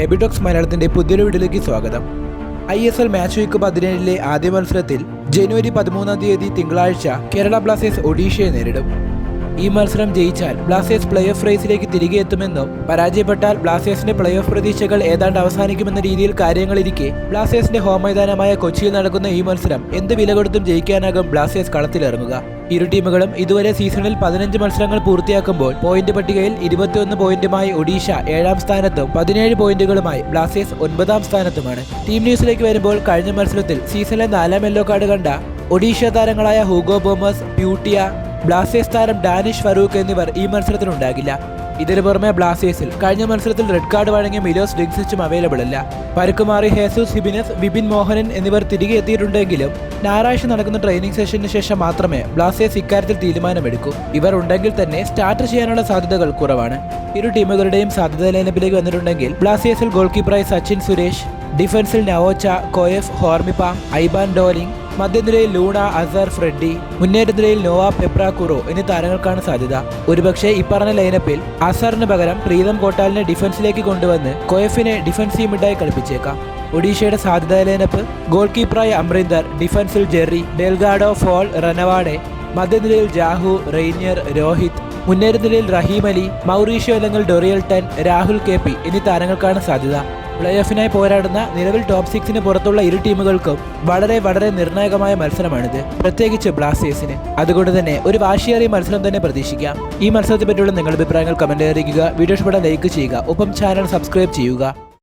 എബിടോക്സ് മലയാളത്തിന്റെ പുതിയൊരു വീഡിയോയിലേക്ക് സ്വാഗതം. ISL മാച്ച് വീക്ക് 17 ആദ്യ മത്സരത്തിൽ ജനുവരി 13 തിങ്കളാഴ്ച കേരള ബ്ലാസ്റ്റേഴ്സ് ഒഡീഷയെ നേരിടും. ഈ മത്സരം ജയിച്ചാൽ ബ്ലാസ്റ്റേഴ്സ് പ്ലേ ഓഫ് റേസിലേക്ക് തിരികെ എത്തുമെന്നും പരാജയപ്പെട്ടാൽ ബ്ലാസ്റ്റേഴ്സിന്റെ പ്ലേ ഓഫ് പ്രതീക്ഷകൾ ഏതാണ്ട് അവസാനിക്കുമെന്ന രീതിയിൽ കാര്യങ്ങളിരിക്കെ ബ്ലാസ്റ്റേഴ്സിന്റെ ഹോം മൈതാനമായ കൊച്ചിയിൽ നടക്കുന്ന ഈ മത്സരം എന്ത് വില കൊടുത്തും ജയിക്കാനാകും ബ്ലാസ്റ്റേഴ്സ് കളത്തിലിറങ്ങുക. ഇരു ടീമുകളും ഇതുവരെ സീസണിൽ 15 മത്സരങ്ങൾ പൂർത്തിയാക്കുമ്പോൾ പോയിന്റ് പട്ടികയിൽ 21 പോയിന്റുമായി ഒഡീഷ 7ാം സ്ഥാനത്തും 17 പോയിന്റുകളുമായി ബ്ലാസ്റ്റേഴ്സ് 9ാം സ്ഥാനത്തുമാണ്. ടീം ന്യൂസിലേക്ക് വരുമ്പോൾ കഴിഞ്ഞ മത്സരത്തിൽ സീസണിലെ 4ാം യെല്ലോ കാർഡ് കണ്ട ഒഡീഷ താരങ്ങളായ ഹൂഗോ ബോമസ്, പ്യൂട്ടിയ, ബ്ലാസ്റ്റേഴ്സ് താരം ഡാനിഷ് ഫറൂഖ് എന്നിവർ ഈ മത്സരത്തിനുണ്ടാകില്ല. ഇതിനു പുറമെ ബ്ലാസ്റ്റേഴ്സിൽ കഴിഞ്ഞ മത്സരത്തിൽ റെഡ് കാർഡ് വഴങ്ങിയ മിലോസ് ഡിങ്സിച്ചും അവൈലബിൾ അല്ല. പരുക്കുമാറി ഹേസൂസ് ഹിബിനസ്, വിപിൻ മോഹനൻ എന്നിവർ തിരികെ എത്തിയിട്ടുണ്ടെങ്കിലും ഞായറാഴ്ച നടക്കുന്ന ട്രെയിനിങ് സെഷന് ശേഷം മാത്രമേ ബ്ലാസ്റ്റേഴ്സ് ഇക്കാര്യത്തിൽ തീരുമാനമെടുക്കൂ. ഇവർ ഉണ്ടെങ്കിൽ തന്നെ സ്റ്റാർട്ട് ചെയ്യാനുള്ള സാധ്യതകൾ കുറവാണ്. ഇരു ടീമുകളുടെയും സാധ്യതാ ലൈനപ്പിലേക്ക് വന്നിട്ടുണ്ടെങ്കിൽ ബ്ലാസ്റ്റേഴ്സിൽ ഗോൾ കീപ്പറായി സച്ചിൻ സുരേഷ്, ഡിഫൻസിൽ നവോച്ച, കോയഫ്, ഹോർമിപ്പ, ഐബാൻ ഡോലിംഗ്, മധ്യനിരയിൽ ലൂണ, അസർ, ഫ്രെഡി, മുന്നേറ്റനിരയിൽ നോവ, പെപ്രാക്കുറോ എന്നീ താരങ്ങൾക്കാണ് സാധ്യത. ഒരുപക്ഷെ ഇപ്പറഞ്ഞ ലൈനപ്പിൽ അസറിന് പകരം പ്രീതം കോട്ടാലിനെ ഡിഫൻസിലേക്ക് കൊണ്ടുവന്ന് കോയഫിനെ ഡിഫൻസീവ് മിഡായി കളിപ്പിച്ചേക്കാം. ഒഡീഷയുടെ സാധ്യതാ ലൈനപ്പ് ഗോൾ കീപ്പറായ അമ്രിന്ദർ, ഡിഫൻസിൽ ജെറി, ഡെൽഗാഡോ, ഫോൾ, റനവാഡെ, മധ്യനിരയിൽ ജാഹു, റെയ്നിയർ, രോഹിത്, മുന്നേറ്റനിരയിൽ റഹീം അലി, മൗറീഷ്യോ അല്ലെങ്കിൽ ഡൊറിയൽട്ടൻ, രാഹുൽ KP എന്നീ താരങ്ങൾക്കാണ് സാധ്യത. പ്ലേ ഓഫിനായി പോരാടുന്ന നിലവിൽ ടോപ്പ് 6 പുറത്തുള്ള ഇരു ടീമുകൾക്കും വളരെ നിർണായകമായ മത്സരമാണിത്, പ്രത്യേകിച്ച് ബ്ലാസ്റ്റേഴ്സിന്. അതുകൊണ്ട് തന്നെ ഒരു വാശിയേറിയ മത്സരം തന്നെ പ്രതീക്ഷിക്കാം. ഈ മത്സരത്തെ പറ്റിയുള്ള നിങ്ങളുടെ അഭിപ്രായങ്ങൾ കമന്റ് അറിയിക്കുക. വീഡിയോ ഇഷ്ടപ്പെട്ടാൽ ലൈക്ക് ചെയ്യുക. ഒപ്പം ചാനൽ സബ്സ്ക്രൈബ് ചെയ്യുക.